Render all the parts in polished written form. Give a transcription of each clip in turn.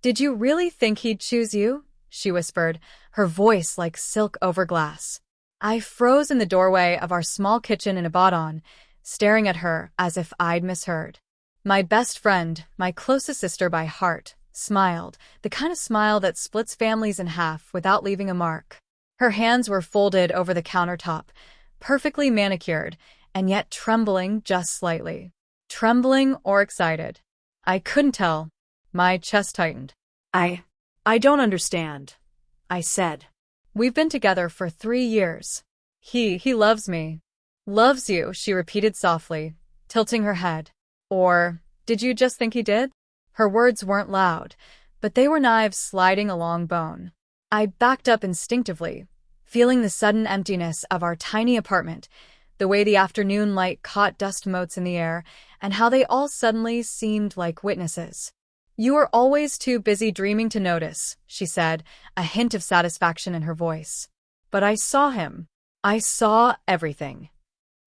Did you really think he'd choose you? She whispered, her voice like silk over glass. I froze in the doorway of our small kitchen in Ibadan, staring at her as if I'd misheard. My best friend, my closest sister by heart, smiled, the kind of smile that splits families in half without leaving a mark. Her hands were folded over the countertop, perfectly manicured, and yet trembling just slightly. Trembling or excited. I couldn't tell. My chest tightened. I don't understand, I said. We've been together for 3 years. He loves me. Loves you, she repeated softly, tilting her head. Or, did you just think he did? Her words weren't loud, but they were knives sliding along bone. I backed up instinctively, feeling the sudden emptiness of our tiny apartment, the way the afternoon light caught dust motes in the air, and how they all suddenly seemed like witnesses. You were always too busy dreaming to notice, she said, a hint of satisfaction in her voice. But I saw him. I saw everything.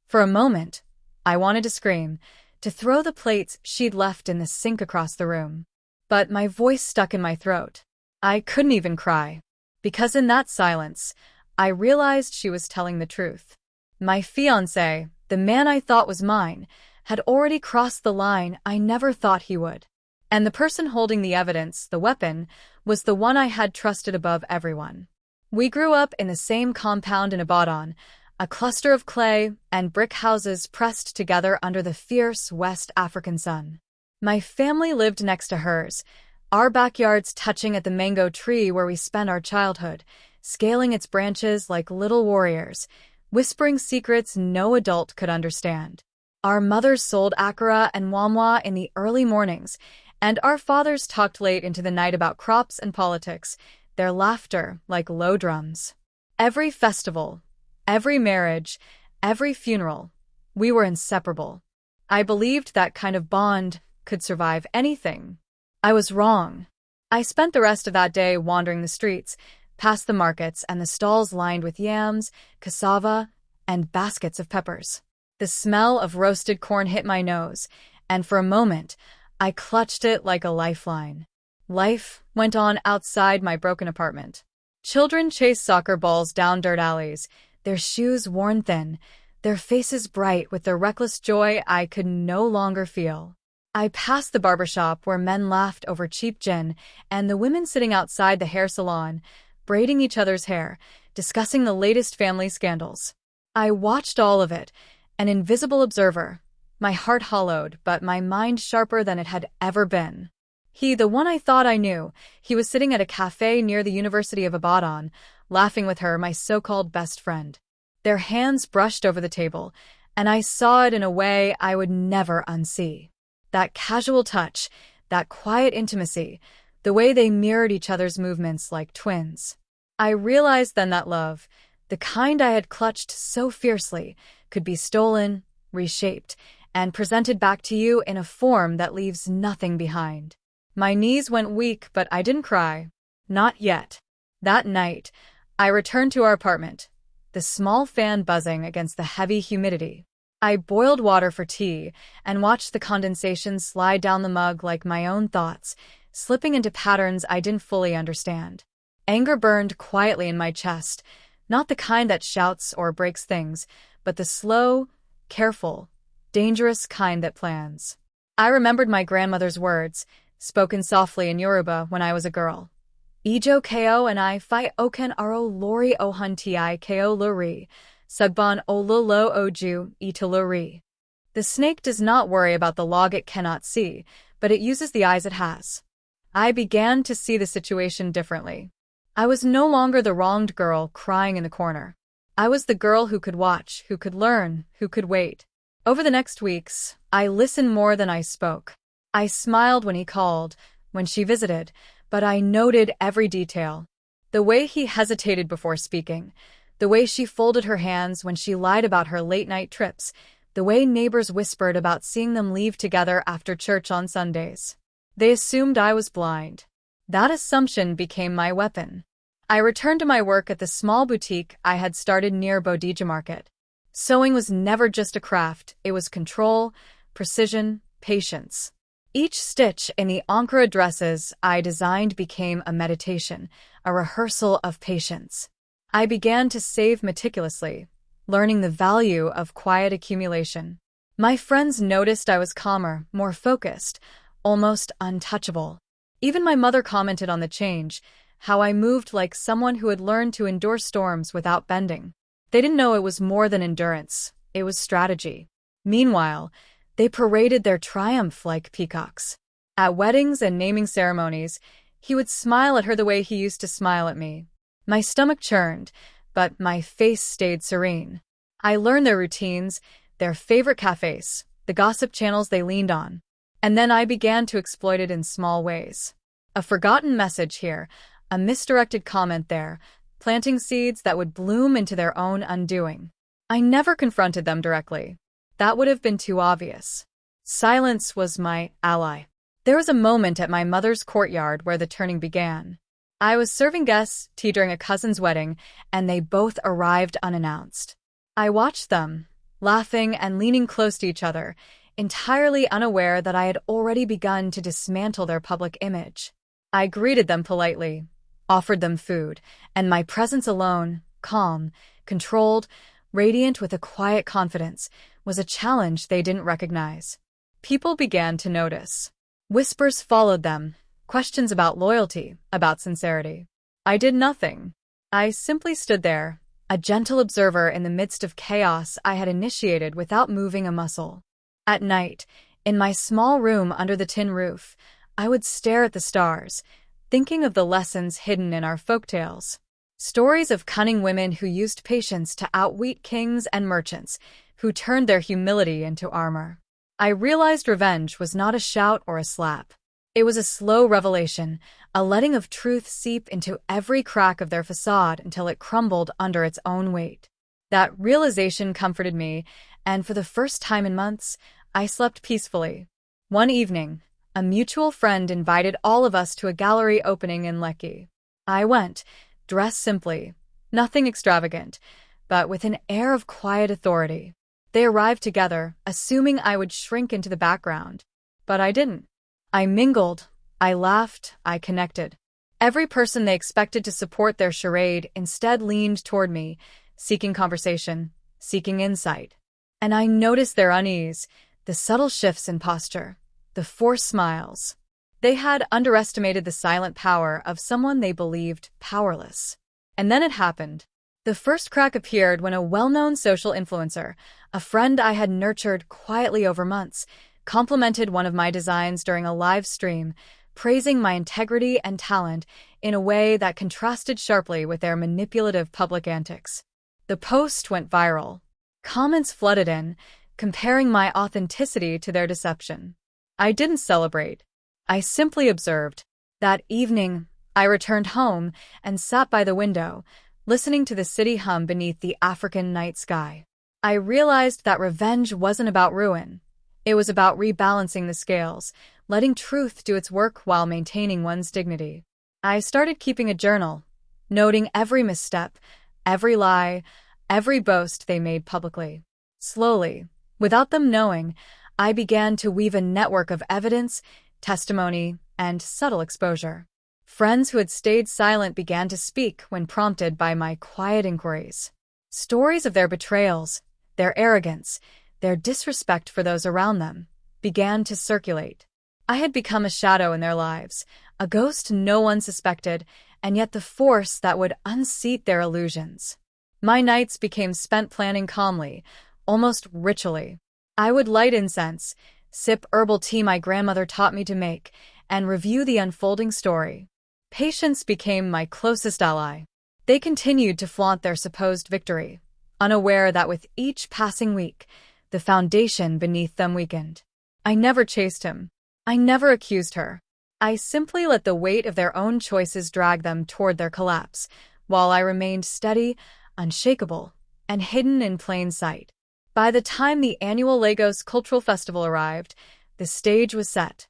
For a moment, I wanted to scream, to throw the plates she'd left in the sink across the room. But my voice stuck in my throat. I couldn't even cry. Because in that silence, I realized she was telling the truth. My fiancé, the man I thought was mine, had already crossed the line I never thought he would. And the person holding the evidence, the weapon, was the one I had trusted above everyone. We grew up in the same compound in Ibadan, a cluster of clay and brick houses pressed together under the fierce West African sun. My family lived next to hers, our backyards touching at the mango tree where we spent our childhood, scaling its branches like little warriors, whispering secrets no adult could understand. Our mothers sold akara and wamwa in the early mornings, and our fathers talked late into the night about crops and politics, their laughter like low drums. Every festival, every marriage, every funeral, we were inseparable. I believed that kind of bond could survive anything. I was wrong. I spent the rest of that day wandering the streets, past the markets and the stalls lined with yams, cassava, and baskets of peppers. The smell of roasted corn hit my nose, and for a moment, I clutched it like a lifeline. Life went on outside my broken apartment. Children chased soccer balls down dirt alleys, their shoes worn thin, their faces bright with the reckless joy I could no longer feel. I passed the barbershop where men laughed over cheap gin, and the women sitting outside the hair salon, braiding each other's hair, discussing the latest family scandals. I watched all of it, an invisible observer, my heart hollowed, but my mind sharper than it had ever been. He, the one I thought I knew, he was sitting at a cafe near the University of Ibadan, laughing with her, my so-called best friend. Their hands brushed over the table, and I saw it in a way I would never unsee. That casual touch, that quiet intimacy, the way they mirrored each other's movements like twins. I realized then that love, the kind I had clutched so fiercely, could be stolen, reshaped, and presented back to you in a form that leaves nothing behind. My knees went weak, but I didn't cry. Not yet. That night, I returned to our apartment, the small fan buzzing against the heavy humidity. I boiled water for tea and watched the condensation slide down the mug like my own thoughts, slipping into patterns I didn't fully understand. Anger burned quietly in my chest, not the kind that shouts or breaks things, but the slow, careful, dangerous kind that plans. I remembered my grandmother's words, spoken softly in Yoruba when I was a girl. Ijo ko and I fi oken aro lori ohun ti ko lori, sugban ololo oju itilori. The snake does not worry about the log it cannot see, but it uses the eyes it has. I began to see the situation differently. I was no longer the wronged girl crying in the corner. I was the girl who could watch, who could learn, who could wait. Over the next weeks, I listened more than I spoke. I smiled when he called, when she visited, but I noted every detail. The way he hesitated before speaking, the way she folded her hands when she lied about her late-night trips, the way neighbors whispered about seeing them leave together after church on Sundays. They assumed I was blind. That assumption became my weapon. I returned to my work at the small boutique I had started near Bodija Market. Sewing was never just a craft, it was control, precision, patience. Each stitch in the Ankara dresses I designed became a meditation, a rehearsal of patience. I began to save meticulously, learning the value of quiet accumulation. My friends noticed I was calmer, more focused, almost untouchable. Even my mother commented on the change, how I moved like someone who had learned to endure storms without bending. They didn't know it was more than endurance, it was strategy. Meanwhile, they paraded their triumph like peacocks. At weddings and naming ceremonies, he would smile at her the way he used to smile at me. My stomach churned, but my face stayed serene. I learned their routines, their favorite cafes, the gossip channels they leaned on. And then I began to exploit it in small ways. A forgotten message here, a misdirected comment there, planting seeds that would bloom into their own undoing. I never confronted them directly. That would have been too obvious. Silence was my ally. There was a moment at my mother's courtyard where the turning began. I was serving guests tea during a cousin's wedding, and they both arrived unannounced. I watched them, laughing and leaning close to each other, entirely unaware that I had already begun to dismantle their public image. I greeted them politely, offered them food, and my presence alone, calm, controlled, radiant with a quiet confidence, was a challenge they didn't recognize. People began to notice. Whispers followed them, questions about loyalty, about sincerity. I did nothing. I simply stood there, a gentle observer in the midst of chaos I had initiated without moving a muscle. At night, in my small room under the tin roof, I would stare at the stars, thinking of the lessons hidden in our folktales. Stories of cunning women who used patience to outwit kings and merchants, who turned their humility into armor. I realized revenge was not a shout or a slap. It was a slow revelation, a letting of truth seep into every crack of their facade until it crumbled under its own weight. That realization comforted me, and for the first time in months, I slept peacefully. One evening, a mutual friend invited all of us to a gallery opening in Lekki. I went, dressed simply, nothing extravagant, but with an air of quiet authority. They arrived together, assuming I would shrink into the background. But I didn't. I mingled, I laughed, I connected. Every person they expected to support their charade instead leaned toward me, seeking conversation, seeking insight. And I noticed their unease, the subtle shifts in posture, the forced smiles. They had underestimated the silent power of someone they believed powerless. And then it happened. The first crack appeared when a well-known social influencer, a friend I had nurtured quietly over months, complimented one of my designs during a live stream, praising my integrity and talent in a way that contrasted sharply with their manipulative public antics. The post went viral. Comments flooded in, comparing my authenticity to their deception. I didn't celebrate. I simply observed. That evening, I returned home and sat by the window, listening to the city hum beneath the African night sky. I realized that revenge wasn't about ruin. It was about rebalancing the scales, letting truth do its work while maintaining one's dignity. I started keeping a journal, noting every misstep, every lie, every boast they made publicly. Slowly, without them knowing, I began to weave a network of evidence, testimony, and subtle exposure. Friends who had stayed silent began to speak when prompted by my quiet inquiries. Stories of their betrayals, their arrogance, their disrespect for those around them, began to circulate. I had become a shadow in their lives, a ghost no one suspected, and yet the force that would unseat their illusions. My nights became spent planning calmly, almost ritually. I would light incense, sip herbal tea my grandmother taught me to make, and review the unfolding story. Patience became my closest ally. They continued to flaunt their supposed victory, unaware that with each passing week, the foundation beneath them weakened. I never chased him. I never accused her. I simply let the weight of their own choices drag them toward their collapse, while I remained steady, unshakable, and hidden in plain sight. By the time the annual Lagos Cultural Festival arrived, the stage was set.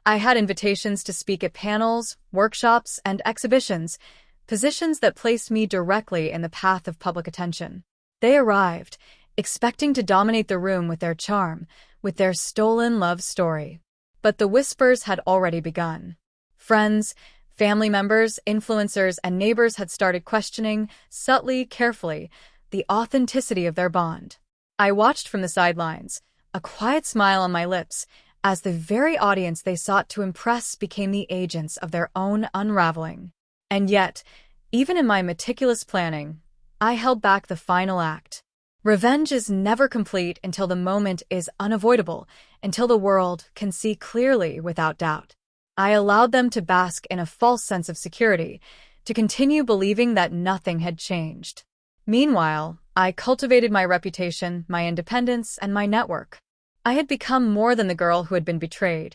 I had invitations to speak at panels, workshops, and exhibitions, positions that placed me directly in the path of public attention. They arrived, expecting to dominate the room with their charm, with their stolen love story. But the whispers had already begun. Friends, family members, influencers, and neighbors had started questioning, subtly, carefully, the authenticity of their bond. I watched from the sidelines, a quiet smile on my lips, as the very audience they sought to impress became the agents of their own unraveling. And yet, even in my meticulous planning, I held back the final act. Revenge is never complete until the moment is unavoidable, until the world can see clearly without doubt. I allowed them to bask in a false sense of security, to continue believing that nothing had changed. Meanwhile, I cultivated my reputation, my independence, and my network. I had become more than the girl who had been betrayed.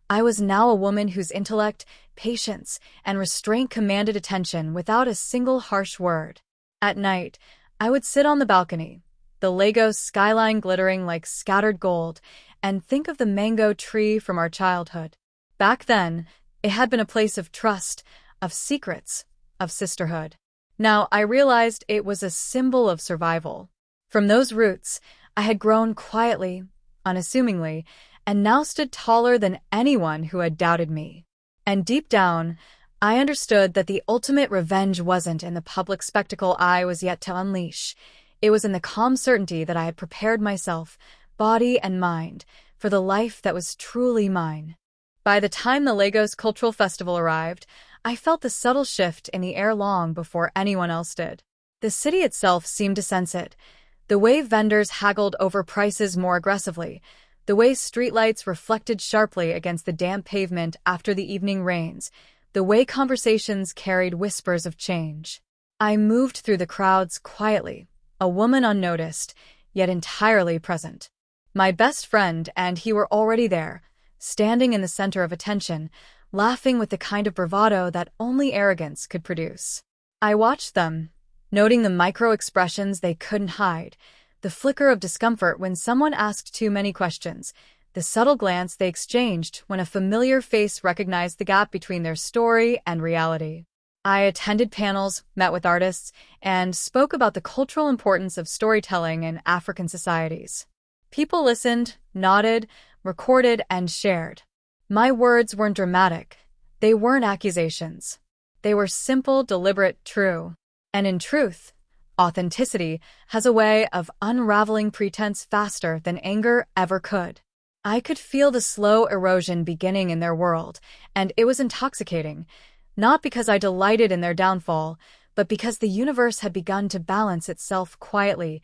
I was now a woman whose intellect, patience, and restraint commanded attention without a single harsh word. At night, I would sit on the balcony, the Lagos skyline glittering like scattered gold, and think of the mango tree from our childhood. Back then, it had been a place of trust, of secrets, of sisterhood. Now I realized it was a symbol of survival. From those roots, I had grown quietly, unassumingly, and now stood taller than anyone who had doubted me. And deep down, I understood that the ultimate revenge wasn't in the public spectacle I was yet to unleash. It was in the calm certainty that I had prepared myself, body and mind, for the life that was truly mine. By the time the Lagos Cultural Festival arrived, I felt the subtle shift in the air long before anyone else did. The city itself seemed to sense it. The way vendors haggled over prices more aggressively, the way streetlights reflected sharply against the damp pavement after the evening rains, the way conversations carried whispers of change. I moved through the crowds quietly, a woman unnoticed, yet entirely present. My best friend and he were already there, standing in the center of attention, laughing with the kind of bravado that only arrogance could produce. I watched them, noting the micro-expressions they couldn't hide, the flicker of discomfort when someone asked too many questions, the subtle glance they exchanged when a familiar face recognized the gap between their story and reality. I attended panels, met with artists, and spoke about the cultural importance of storytelling in African societies. People listened, nodded, recorded, and shared. My words weren't dramatic. They weren't accusations. They were simple, deliberate, true. And in truth, authenticity has a way of unraveling pretense faster than anger ever could. I could feel the slow erosion beginning in their world, and it was intoxicating, not because I delighted in their downfall, but because the universe had begun to balance itself quietly,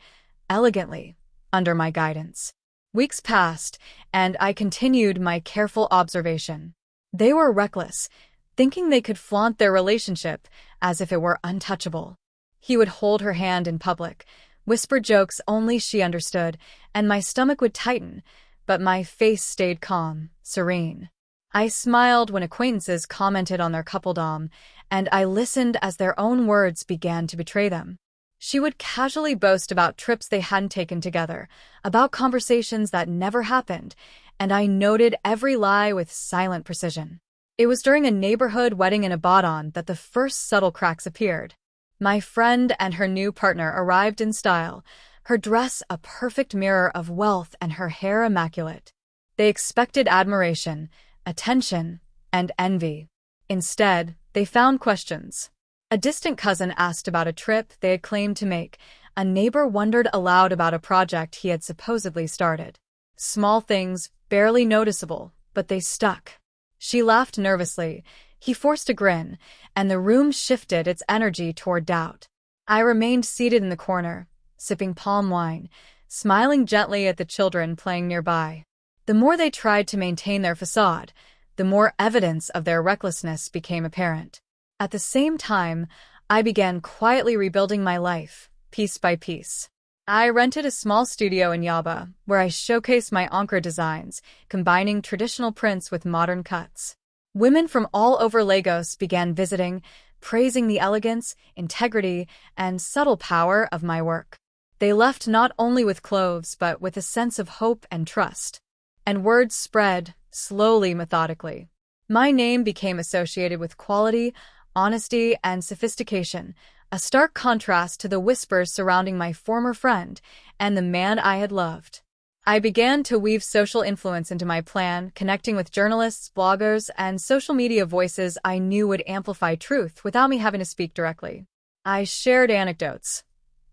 elegantly, under my guidance. Weeks passed, and I continued my careful observation. They were reckless, thinking they could flaunt their relationship as if it were untouchable. He would hold her hand in public, whisper jokes only she understood, and my stomach would tighten, but my face stayed calm, serene. I smiled when acquaintances commented on their coupledom, and I listened as their own words began to betray them. She would casually boast about trips they hadn't taken together, about conversations that never happened, and I noted every lie with silent precision. It was during a neighborhood wedding in Ibadan that the first subtle cracks appeared. My friend and her new partner arrived in style, her dress a perfect mirror of wealth and her hair immaculate. They expected admiration, attention, and envy. Instead, they found questions. A distant cousin asked about a trip they had claimed to make. A neighbor wondered aloud about a project he had supposedly started. Small things, barely noticeable, but they stuck. She laughed nervously. He forced a grin, and the room shifted its energy toward doubt. I remained seated in the corner, sipping palm wine, smiling gently at the children playing nearby. The more they tried to maintain their facade, the more evidence of their recklessness became apparent. At the same time, I began quietly rebuilding my life, piece by piece. I rented a small studio in Yaba, where I showcased my Ankara designs, combining traditional prints with modern cuts. Women from all over Lagos began visiting, praising the elegance, integrity, and subtle power of my work. They left not only with clothes, but with a sense of hope and trust. And word spread, slowly, methodically. My name became associated with quality, honesty, and sophistication, a stark contrast to the whispers surrounding my former friend and the man I had loved. I began to weave social influence into my plan, connecting with journalists, bloggers, and social media voices I knew would amplify truth without me having to speak directly. I shared anecdotes,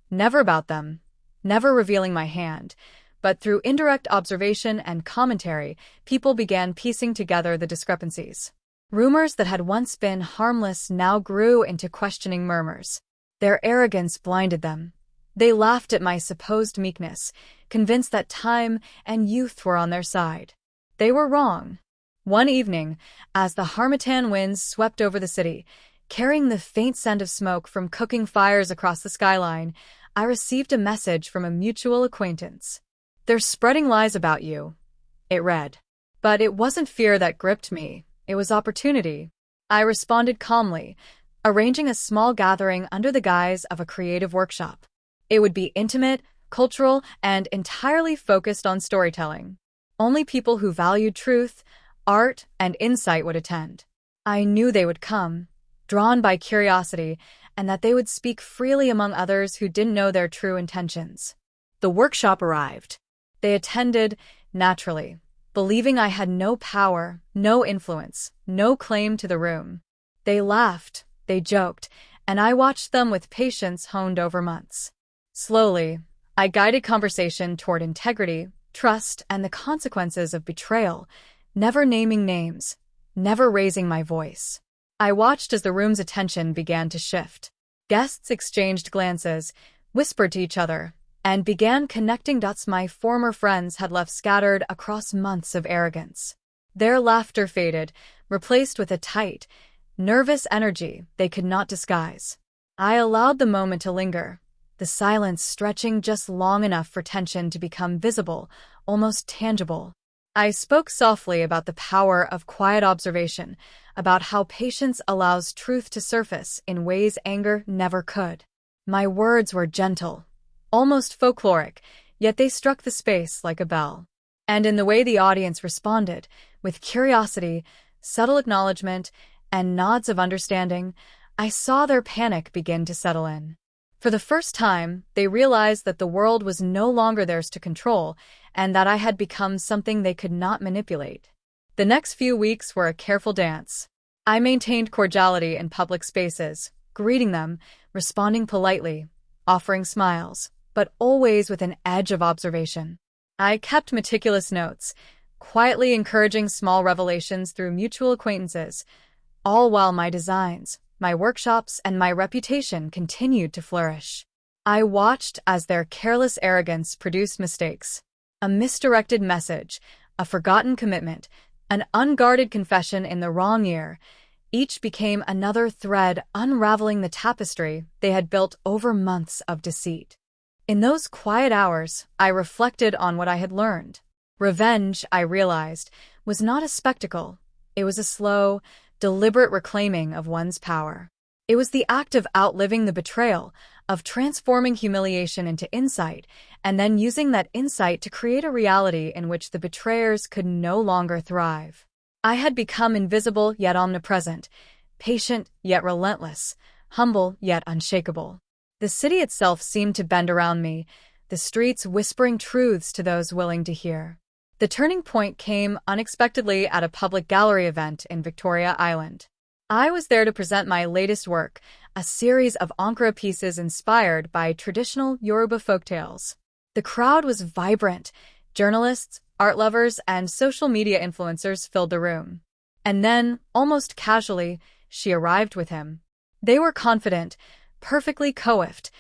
never about them, never revealing my hand, but through indirect observation and commentary, people began piecing together the discrepancies. Rumors that had once been harmless now grew into questioning murmurs. Their arrogance blinded them. They laughed at my supposed meekness, convinced that time and youth were on their side. They were wrong. One evening, as the harmattan winds swept over the city, carrying the faint scent of smoke from cooking fires across the skyline, I received a message from a mutual acquaintance. "They're spreading lies about you," it read. But it wasn't fear that gripped me, it was opportunity. I responded calmly, arranging a small gathering under the guise of a creative workshop. It would be intimate, cultural, and entirely focused on storytelling. Only people who valued truth, art, and insight would attend. I knew they would come, drawn by curiosity, and that they would speak freely among others who didn't know their true intentions. The workshop arrived. They attended, naturally, believing I had no power, no influence, no claim to the room. They laughed, they joked, and I watched them with patience honed over months. Slowly, I guided conversation toward integrity, trust, and the consequences of betrayal, never naming names, never raising my voice. I watched as the room's attention began to shift. Guests exchanged glances, whispered to each other, and began connecting dots my former friends had left scattered across months of arrogance. Their laughter faded, replaced with a tight, nervous energy they could not disguise. I allowed the moment to linger, the silence stretching just long enough for tension to become visible, almost tangible. I spoke softly about the power of quiet observation, about how patience allows truth to surface in ways anger never could. My words were gentle, almost folkloric, yet they struck the space like a bell. And in the way the audience responded, with curiosity, subtle acknowledgement, and nods of understanding, I saw their panic begin to settle in. For the first time, they realized that the world was no longer theirs to control, and that I had become something they could not manipulate. The next few weeks were a careful dance. I maintained cordiality in public spaces, greeting them, responding politely, offering smiles, but always with an edge of observation. I kept meticulous notes, quietly encouraging small revelations through mutual acquaintances, all while my designs, my workshops, and my reputation continued to flourish. I watched as their careless arrogance produced mistakes. A misdirected message, a forgotten commitment, an unguarded confession in the wrong ear. Each became another thread unraveling the tapestry they had built over months of deceit. In those quiet hours, I reflected on what I had learned. Revenge, I realized, was not a spectacle. It was a slow, deliberate reclaiming of one's power. It was the act of outliving the betrayal, of transforming humiliation into insight, and then using that insight to create a reality in which the betrayers could no longer thrive. I had become invisible yet omnipresent, patient yet relentless, humble yet unshakable. The city itself seemed to bend around me, the streets whispering truths to those willing to hear. The turning point came unexpectedly at a public gallery event in Victoria Island. I was there to present my latest work, a series of Ankara pieces inspired by traditional Yoruba folktales. The crowd was vibrant. Journalists, art lovers, and social media influencers filled the room. And then, almost casually, she arrived with him. They were confident, perfectly coiffed,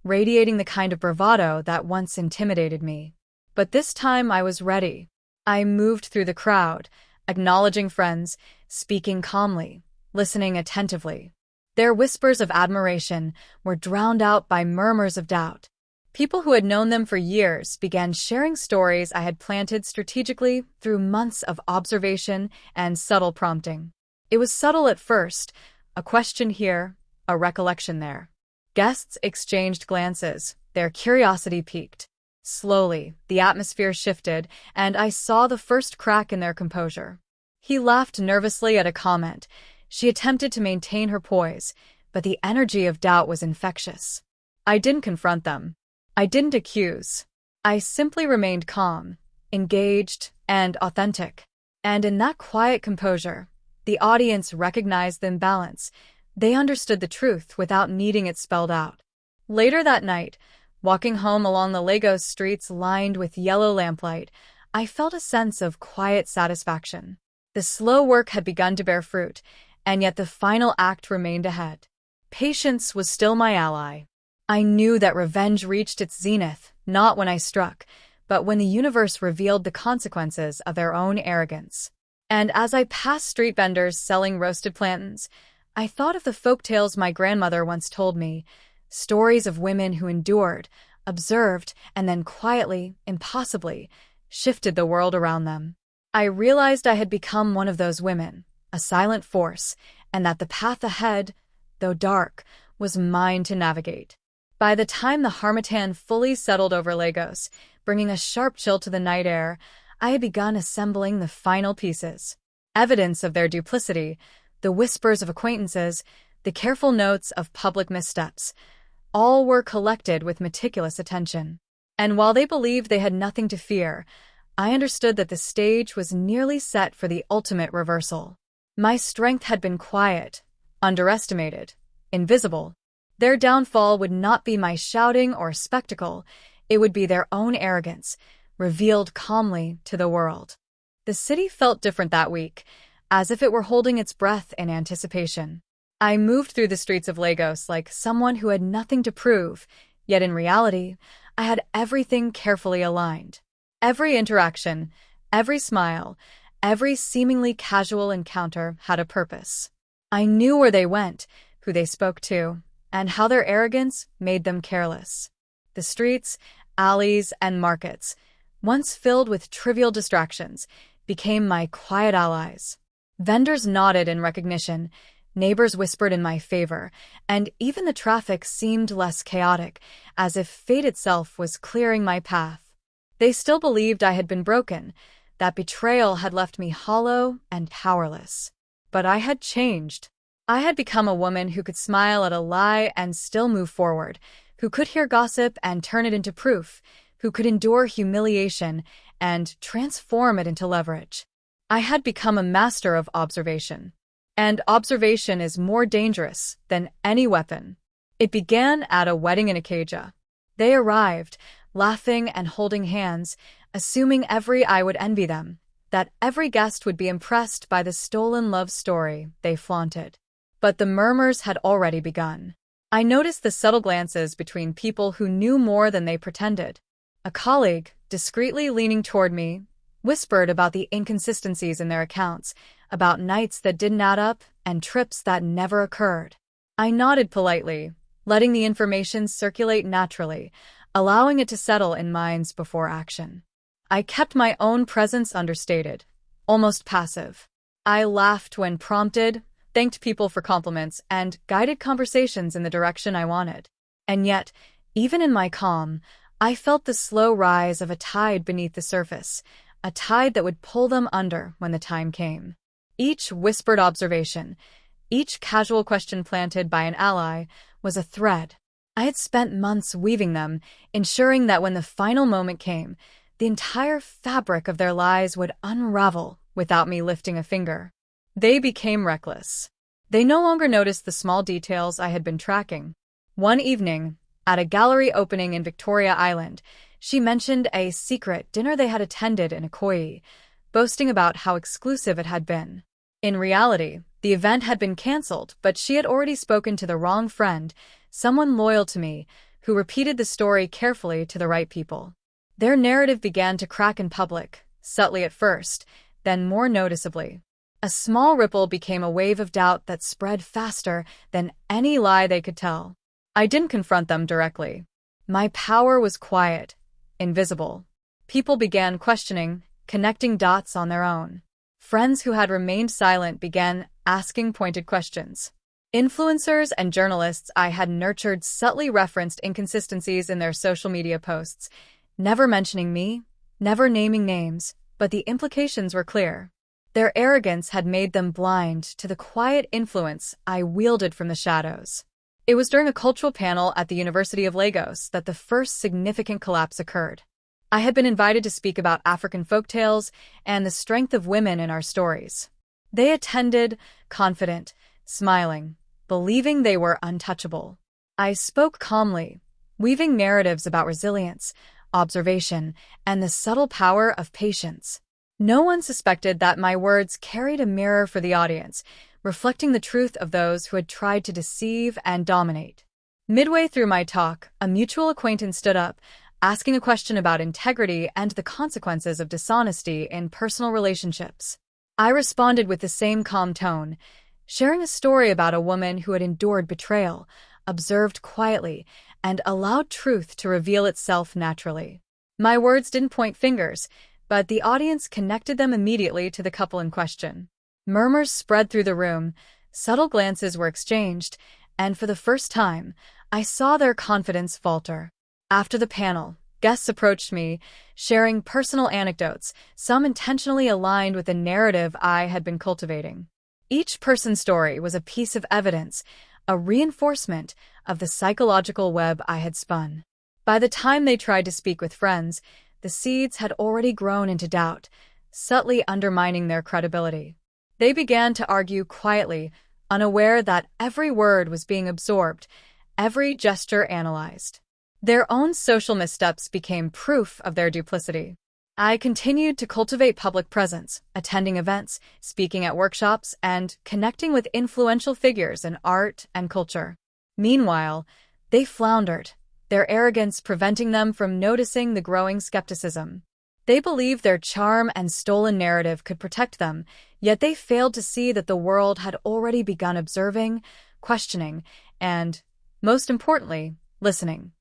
radiating the kind of bravado that once intimidated me. But this time I was ready. I moved through the crowd, acknowledging friends, speaking calmly, listening attentively. Their whispers of admiration were drowned out by murmurs of doubt. People who had known them for years began sharing stories I had planted strategically through months of observation and subtle prompting. It was subtle at first, a question here, a recollection there. Guests exchanged glances, their curiosity piqued. Slowly, the atmosphere shifted, and I saw the first crack in their composure. He laughed nervously at a comment. She attempted to maintain her poise, but the energy of doubt was infectious. I didn't confront them. I didn't accuse. I simply remained calm, engaged, and authentic. And in that quiet composure, the audience recognized the imbalance. They understood the truth without needing it spelled out. Later that night, walking home along the Lagos streets lined with yellow lamplight, I felt a sense of quiet satisfaction. The slow work had begun to bear fruit, and yet the final act remained ahead. Patience was still my ally. I knew that revenge reached its zenith, not when I struck, but when the universe revealed the consequences of their own arrogance. And as I passed street vendors selling roasted plantains, I thought of the folk tales my grandmother once told me, stories of women who endured, observed, and then quietly, impossibly, shifted the world around them. I realized I had become one of those women, a silent force, and that the path ahead, though dark, was mine to navigate. By the time the harmattan fully settled over Lagos, bringing a sharp chill to the night air, I had begun assembling the final pieces. Evidence of their duplicity, the whispers of acquaintances, the careful notes of public missteps, all were collected with meticulous attention. And while they believed they had nothing to fear, I understood that the stage was nearly set for the ultimate reversal. My strength had been quiet, underestimated, invisible. Their downfall would not be my shouting or spectacle, it would be their own arrogance, revealed calmly to the world. The city felt different that week, as if it were holding its breath in anticipation. I moved through the streets of Lagos like someone who had nothing to prove, yet in reality, I had everything carefully aligned. Every interaction, every smile, every seemingly casual encounter had a purpose. I knew where they went, who they spoke to, and how their arrogance made them careless. The streets, alleys, and markets, once filled with trivial distractions, became my quiet allies. Vendors nodded in recognition, neighbors whispered in my favor, and even the traffic seemed less chaotic, as if fate itself was clearing my path. They still believed I had been broken, that betrayal had left me hollow and powerless. But I had changed. I had become a woman who could smile at a lie and still move forward, who could hear gossip and turn it into proof, who could endure humiliation and transform it into leverage. I had become a master of observation. And observation is more dangerous than any weapon. It began at a wedding in Acacia. They arrived, laughing and holding hands, assuming every eye would envy them, that every guest would be impressed by the stolen love story they flaunted. But the murmurs had already begun. I noticed the subtle glances between people who knew more than they pretended. A colleague, discreetly leaning toward me, whispered about the inconsistencies in their accounts, about nights that didn't add up and trips that never occurred. I nodded politely, letting the information circulate naturally, allowing it to settle in minds before action. I kept my own presence understated, almost passive. I laughed when prompted, thanked people for compliments, and guided conversations in the direction I wanted. And yet, even in my calm, I felt the slow rise of a tide beneath the surface, a tide that would pull them under when the time came. Each whispered observation, each casual question planted by an ally, was a thread. I had spent months weaving them, ensuring that when the final moment came, the entire fabric of their lies would unravel without me lifting a finger. They became reckless. They no longer noticed the small details I had been tracking. One evening, at a gallery opening in Victoria Island, she mentioned a secret dinner they had attended in Ikoyi, boasting about how exclusive it had been. In reality, the event had been cancelled, but she had already spoken to the wrong friend, someone loyal to me, who repeated the story carefully to the right people. Their narrative began to crack in public, subtly at first, then more noticeably. A small ripple became a wave of doubt that spread faster than any lie they could tell. I didn't confront them directly. My power was quiet, invisible. People began questioning, connecting dots on their own. Friends who had remained silent began asking pointed questions. Influencers and journalists I had nurtured subtly referenced inconsistencies in their social media posts, never mentioning me, never naming names, but the implications were clear. Their arrogance had made them blind to the quiet influence I wielded from the shadows. It was during a cultural panel at the University of Lagos that the first significant collapse occurred. I had been invited to speak about African folktales and the strength of women in our stories. They attended, confident, smiling, believing they were untouchable. I spoke calmly, weaving narratives about resilience, observation, and the subtle power of patience. No one suspected that my words carried a mirror for the audience, reflecting the truth of those who had tried to deceive and dominate. Midway through my talk, a mutual acquaintance stood up, asking a question about integrity and the consequences of dishonesty in personal relationships. I responded with the same calm tone, sharing a story about a woman who had endured betrayal, observed quietly, and allowed truth to reveal itself naturally. My words didn't point fingers, but the audience connected them immediately to the couple in question. Murmurs spread through the room, subtle glances were exchanged, and for the first time, I saw their confidence falter. After the panel, guests approached me, sharing personal anecdotes, some intentionally aligned with the narrative I had been cultivating. Each person's story was a piece of evidence, a reinforcement of the psychological web I had spun. By the time they tried to speak with friends, the seeds had already grown into doubt, subtly undermining their credibility. They began to argue quietly, unaware that every word was being absorbed, every gesture analyzed. Their own social missteps became proof of their duplicity. I continued to cultivate public presence, attending events, speaking at workshops, and connecting with influential figures in art and culture. Meanwhile, they floundered, their arrogance preventing them from noticing the growing skepticism. They believed their charm and stolen narrative could protect them, yet they failed to see that the world had already begun observing, questioning, and, most importantly, listening.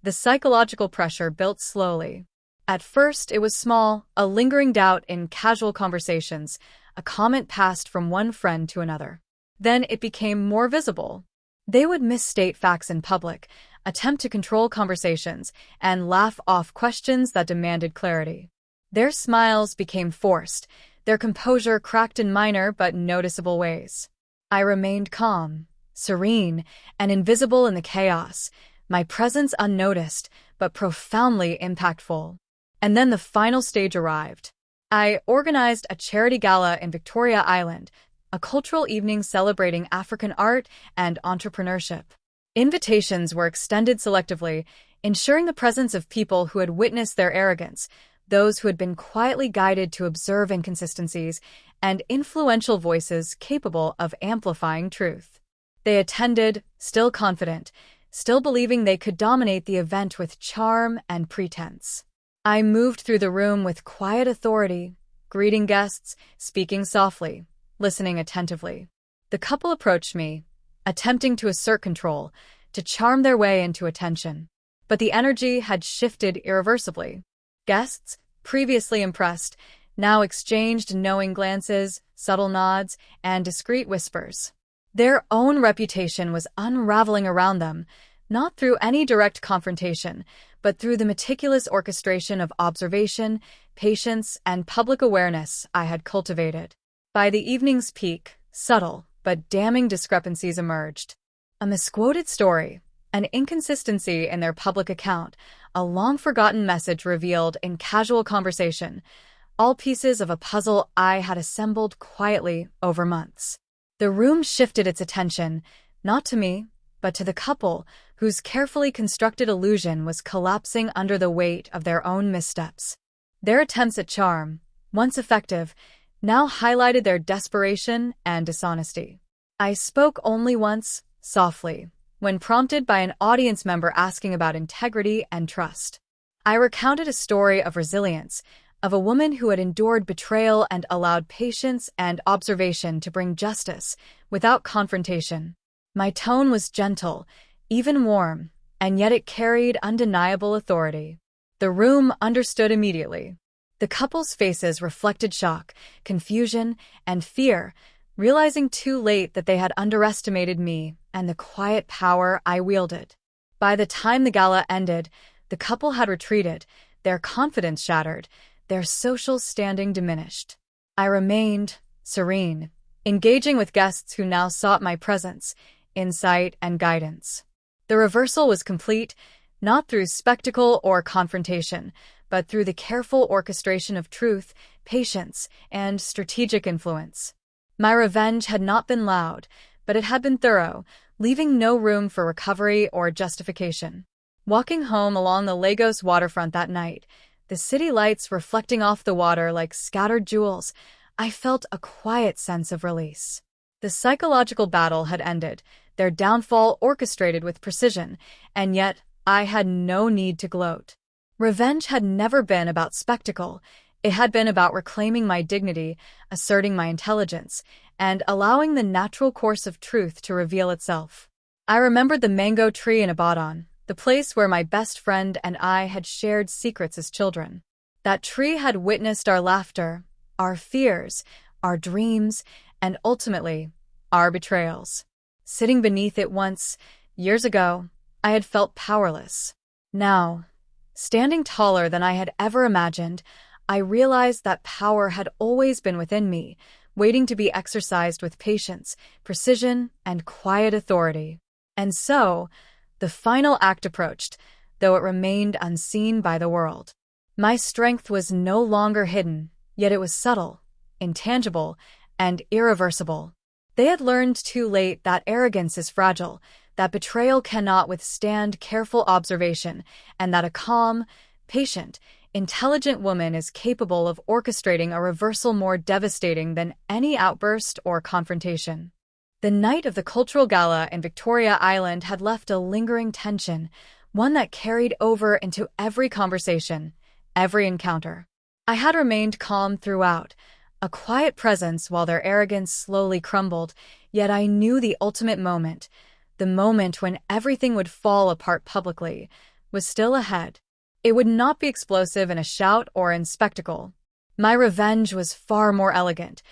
The psychological pressure built slowly. At first, it was small, a lingering doubt in casual conversations, a comment passed from one friend to another. Then it became more visible. They would misstate facts in public, attempt to control conversations, and laugh off questions that demanded clarity. Their smiles became forced, their composure cracked in minor but noticeable ways. I remained calm, serene, and invisible in the chaos, my presence unnoticed, but profoundly impactful. And then the final stage arrived. I organized a charity gala in Victoria Island, a cultural evening celebrating African art and entrepreneurship. Invitations were extended selectively, ensuring the presence of people who had witnessed their arrogance, those who had been quietly guided to observe inconsistencies, and influential voices capable of amplifying truth. They attended, still confident, still believing they could dominate the event with charm and pretense. I moved through the room with quiet authority, greeting guests, speaking softly, listening attentively. The couple approached me, attempting to assert control, to charm their way into attention. But the energy had shifted irreversibly. Guests, previously impressed, now exchanged knowing glances, subtle nods, and discreet whispers. Their own reputation was unraveling around them, not through any direct confrontation, but through the meticulous orchestration of observation, patience, and public awareness I had cultivated. By the evening's peak, subtle but damning discrepancies emerged. A misquoted story, an inconsistency in their public account, a long-forgotten message revealed in casual conversation, all pieces of a puzzle I had assembled quietly over months. The room shifted its attention, not to me, but to the couple, whose carefully constructed illusion was collapsing under the weight of their own missteps. Their attempts at charm, once effective, now highlighted their desperation and dishonesty. I spoke only once, softly, when prompted by an audience member asking about integrity and trust. I recounted a story of resilience, of a woman who had endured betrayal and allowed patience and observation to bring justice, without confrontation. My tone was gentle, even warm, and yet it carried undeniable authority. The room understood immediately. The couple's faces reflected shock, confusion, and fear, realizing too late that they had underestimated me and the quiet power I wielded. By the time the gala ended, the couple had retreated, their confidence shattered, their social standing diminished. I remained serene, engaging with guests who now sought my presence, insight, and guidance. The reversal was complete, not through spectacle or confrontation, but through the careful orchestration of truth, patience, and strategic influence. My revenge had not been loud, but it had been thorough, leaving no room for recovery or justification. Walking home along the Lagos waterfront that night, the city lights reflecting off the water like scattered jewels, I felt a quiet sense of release. The psychological battle had ended, their downfall orchestrated with precision, and yet I had no need to gloat. Revenge had never been about spectacle. It had been about reclaiming my dignity, asserting my intelligence, and allowing the natural course of truth to reveal itself. I remembered the mango tree in Ibadan, the place where my best friend and I had shared secrets as children. That tree had witnessed our laughter, our fears, our dreams, and ultimately, our betrayals. Sitting beneath it once, years ago, I had felt powerless. Now, standing taller than I had ever imagined, I realized that power had always been within me, waiting to be exercised with patience, precision, and quiet authority. And so, the final act approached, though it remained unseen by the world. My strength was no longer hidden, yet it was subtle, intangible, and irreversible. They had learned too late that arrogance is fragile, that betrayal cannot withstand careful observation, and that a calm, patient, intelligent woman is capable of orchestrating a reversal more devastating than any outburst or confrontation. The night of the cultural gala in Victoria Island had left a lingering tension, one that carried over into every conversation, every encounter. I had remained calm throughout, a quiet presence while their arrogance slowly crumbled, yet I knew the ultimate moment, the moment when everything would fall apart publicly, was still ahead. It would not be explosive in a shout or in spectacle. My revenge was far more elegant,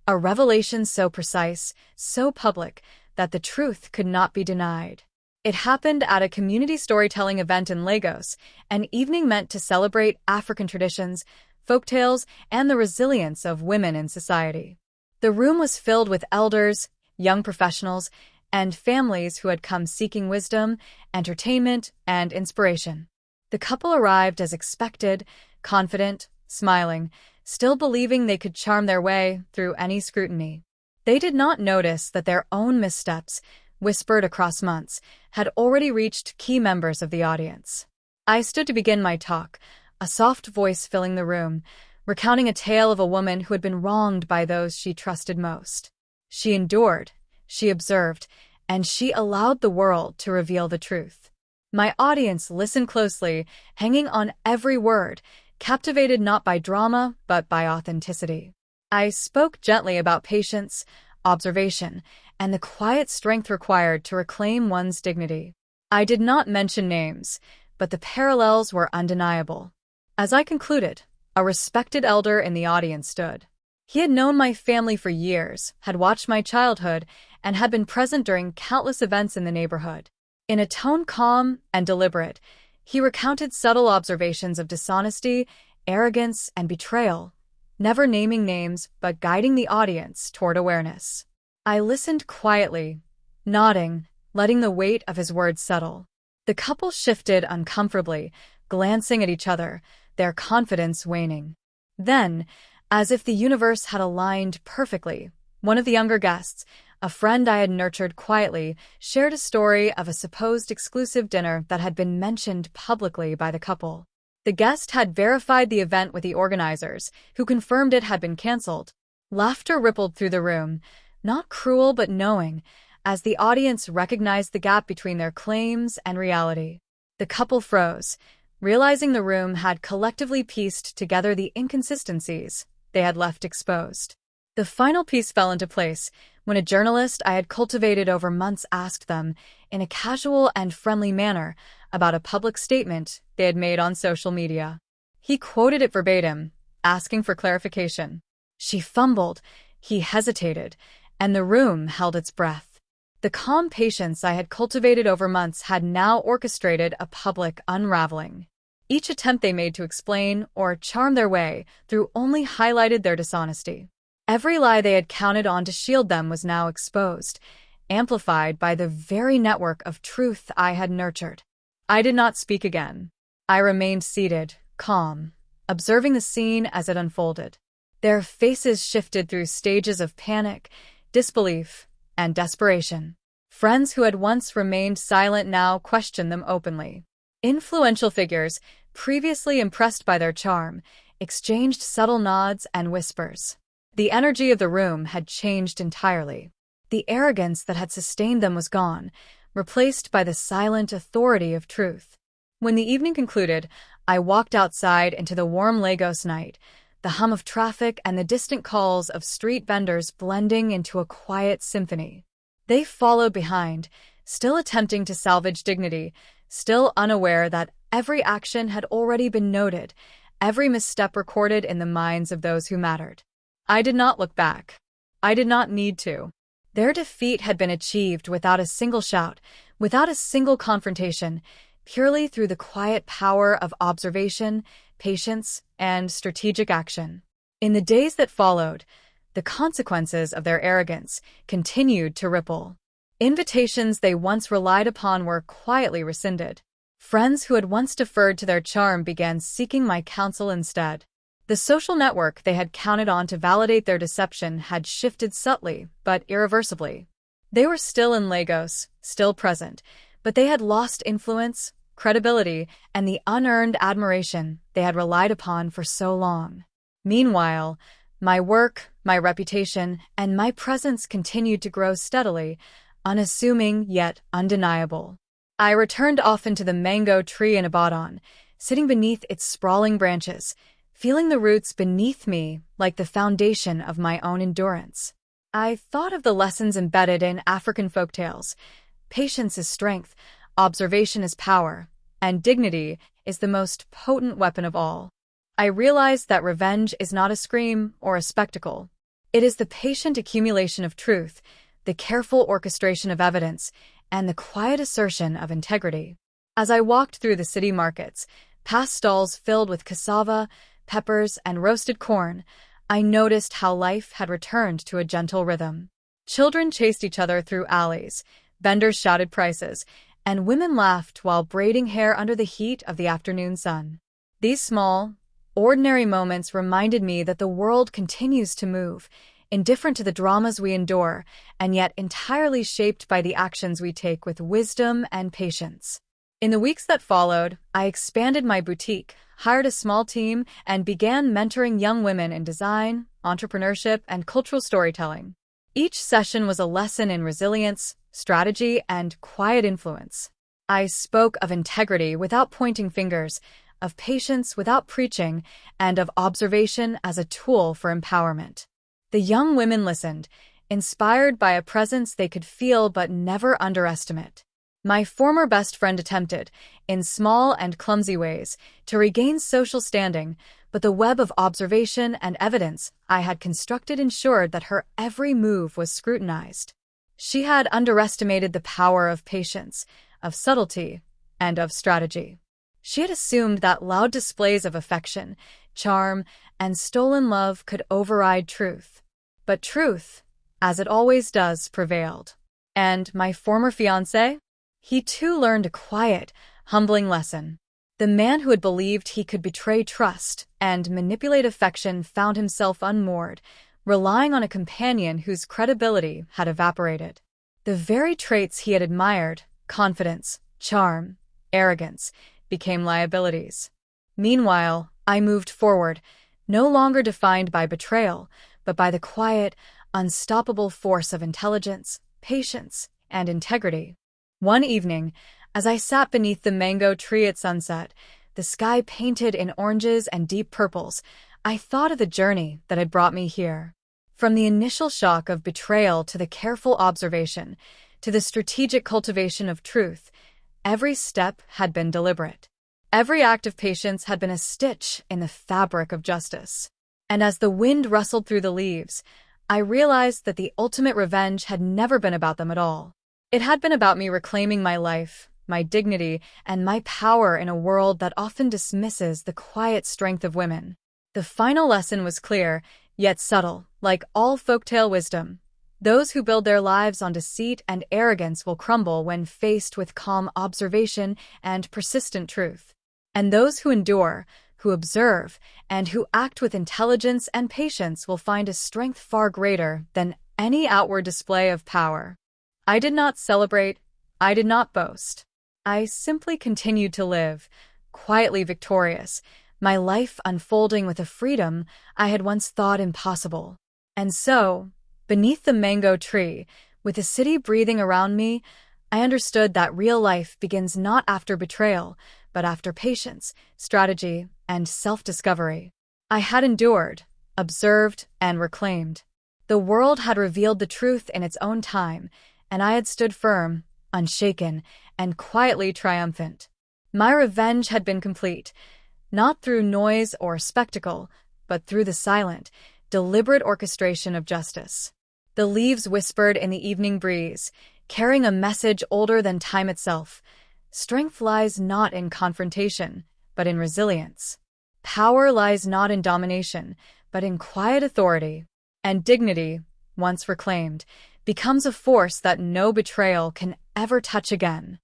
a revelation so precise, so public, that the truth could not be denied. It happened at a community storytelling event in Lagos, an evening meant to celebrate African traditions, folktales, and the resilience of women in society. The room was filled with elders, young professionals, and families who had come seeking wisdom, entertainment, and inspiration. The couple arrived as expected, confident, smiling, still believing they could charm their way through any scrutiny. They did not notice that their own missteps, whispered across months, had already reached key members of the audience. I stood to begin my talk, a soft voice filling the room, recounting a tale of a woman who had been wronged by those she trusted most. She endured, she observed, and she allowed the world to reveal the truth. My audience listened closely, hanging on every word, captivated not by drama, but by authenticity. I spoke gently about patience, observation, and the quiet strength required to reclaim one's dignity. I did not mention names, but the parallels were undeniable. As I concluded, a respected elder in the audience stood. He had known my family for years, had watched my childhood, and had been present during countless events in the neighborhood. In a tone calm and deliberate, he recounted subtle observations of dishonesty, arrogance, and betrayal, never naming names but guiding the audience toward awareness. I listened quietly, nodding, letting the weight of his words settle. The couple shifted uncomfortably, glancing at each other, their confidence waning. Then, as if the universe had aligned perfectly, one of the younger guests, a friend I had nurtured quietly, shared a story of a supposed exclusive dinner that had been mentioned publicly by the couple. The guest had verified the event with the organizers, who confirmed it had been canceled. Laughter rippled through the room, not cruel but knowing, as the audience recognized the gap between their claims and reality. The couple froze, realizing the room had collectively pieced together the inconsistencies they had left exposed. The final piece fell into place when a journalist I had cultivated over months asked them, in a casual and friendly manner, about a public statement they had made on social media. He quoted it verbatim, asking for clarification. She fumbled, he hesitated, and the room held its breath. The calm patience I had cultivated over months had now orchestrated a public unraveling. Each attempt they made to explain or charm their way through only highlighted their dishonesty. Every lie they had counted on to shield them was now exposed, amplified by the very network of truth I had nurtured. I did not speak again. I remained seated, calm, observing the scene as it unfolded. Their faces shifted through stages of panic, disbelief, and desperation. Friends who had once remained silent now questioned them openly. Influential figures, previously impressed by their charm, exchanged subtle nods and whispers. The energy of the room had changed entirely. The arrogance that had sustained them was gone, replaced by the silent authority of truth. When the evening concluded, I walked outside into the warm Lagos night, the hum of traffic and the distant calls of street vendors blending into a quiet symphony. They followed behind, still attempting to salvage dignity, still unaware that every action had already been noted, every misstep recorded in the minds of those who mattered. I did not look back. I did not need to. Their defeat had been achieved without a single shout, without a single confrontation, purely through the quiet power of observation, patience, and strategic action. In the days that followed, the consequences of their arrogance continued to ripple. Invitations they once relied upon were quietly rescinded. Friends who had once deferred to their charm began seeking my counsel instead. The social network they had counted on to validate their deception had shifted subtly, but irreversibly. They were still in Lagos, still present, but they had lost influence, credibility, and the unearned admiration they had relied upon for so long. Meanwhile, my work, my reputation, and my presence continued to grow steadily, unassuming yet undeniable. I returned often to the mango tree in Ibadan, sitting beneath its sprawling branches, feeling the roots beneath me like the foundation of my own endurance. I thought of the lessons embedded in African folktales. Patience is strength, observation is power, and dignity is the most potent weapon of all. I realized that revenge is not a scream or a spectacle. It is the patient accumulation of truth, the careful orchestration of evidence, and the quiet assertion of integrity. As I walked through the city markets, past stalls filled with cassava, peppers, and roasted corn, I noticed how life had returned to a gentle rhythm. Children chased each other through alleys, vendors shouted prices, and women laughed while braiding hair under the heat of the afternoon sun. These small, ordinary moments reminded me that the world continues to move, indifferent to the dramas we endure, and yet entirely shaped by the actions we take with wisdom and patience. In the weeks that followed, I expanded my boutique, hired a small team, and began mentoring young women in design, entrepreneurship, and cultural storytelling. Each session was a lesson in resilience, strategy, and quiet influence. I spoke of integrity without pointing fingers, of patience without preaching, and of observation as a tool for empowerment. The young women listened, inspired by a presence they could feel but never underestimate. My former best friend attempted, in small and clumsy ways, to regain social standing, but the web of observation and evidence I had constructed ensured that her every move was scrutinized. She had underestimated the power of patience, of subtlety, and of strategy. She had assumed that loud displays of affection, charm, and stolen love could override truth. But truth, as it always does, prevailed. And my former fiancé? He too learned a quiet, humbling lesson. The man who had believed he could betray trust and manipulate affection found himself unmoored, relying on a companion whose credibility had evaporated. The very traits he had admired, confidence, charm, arrogance, became liabilities. Meanwhile, I moved forward, no longer defined by betrayal, but by the quiet, unstoppable force of intelligence, patience, and integrity. One evening, as I sat beneath the mango tree at sunset, the sky painted in oranges and deep purples, I thought of the journey that had brought me here. From the initial shock of betrayal to the careful observation, to the strategic cultivation of truth, every step had been deliberate. Every act of patience had been a stitch in the fabric of justice. And as the wind rustled through the leaves, I realized that the ultimate revenge had never been about them at all. It had been about me reclaiming my life, my dignity, and my power in a world that often dismisses the quiet strength of women. The final lesson was clear, yet subtle, like all folktale wisdom. Those who build their lives on deceit and arrogance will crumble when faced with calm observation and persistent truth. And those who endure, who observe, and who act with intelligence and patience will find a strength far greater than any outward display of power. I did not celebrate, I did not boast. I simply continued to live, quietly victorious, my life unfolding with a freedom I had once thought impossible. And so, beneath the mango tree, with the city breathing around me, I understood that real life begins not after betrayal, but after patience, strategy, and self-discovery. I had endured, observed, and reclaimed. The world had revealed the truth in its own time, and I had stood firm, unshaken, and quietly triumphant. My revenge had been complete, not through noise or spectacle, but through the silent, deliberate orchestration of justice. The leaves whispered in the evening breeze, carrying a message older than time itself. Strength lies not in confrontation, but in resilience. Power lies not in domination, but in quiet authority. And dignity, once reclaimed, becomes a force that no betrayal can ever touch again.